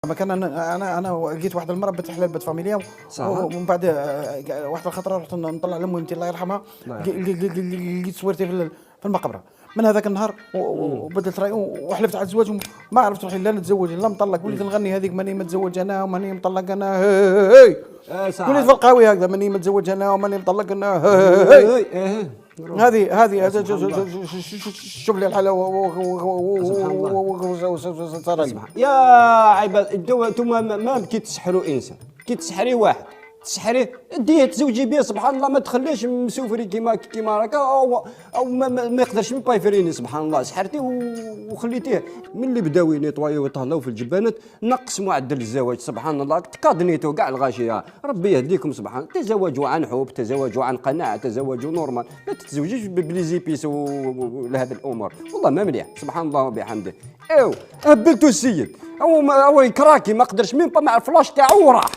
ما كان انا لقيت واحد المره بنت حلال بنت فاميليا، ومن بعد واحد الخطره رحت نطلع لامي الله يرحمها، لقيت صورتي في المقبره. من هذاك النهار وبدلت رايي وحلفت على الزواج، ما عرفت روحي لا نتزوج لا مطلق. وليت نغني هذيك ماني متزوج انا وماني مطلق انا، هي وليت في القهوه هكذا ماني متزوج انا وماني مطلق انا، هي هذه شوف لي الحاله صار لي. يا عباد انتم ما كي تسحروا انسان، كي تسحريه واحد تسحريه ديه تزوجي بيه سبحان الله، ما تخليش مسوفري كيما راك او ما يقدرش با يفريني سبحان الله. سحرتيه وخليتيه من اللي بداو ينيطوايو ويطهلاو في الجبانات، نقص معدل الزواج سبحان الله. تقادنيتو كاع الغاشيه، ربي يهديكم سبحان. تزوجوا عن حب، تزوجوا عن قناعه، تزوجوا نورمال، ما تتزوجيش بليزيبيس ولهذه الامور. والله ما مليح سبحان الله وبحمده. هبلتوا السيد او يكراكي ما قدرش مين مع الفلاش تاعو وراح.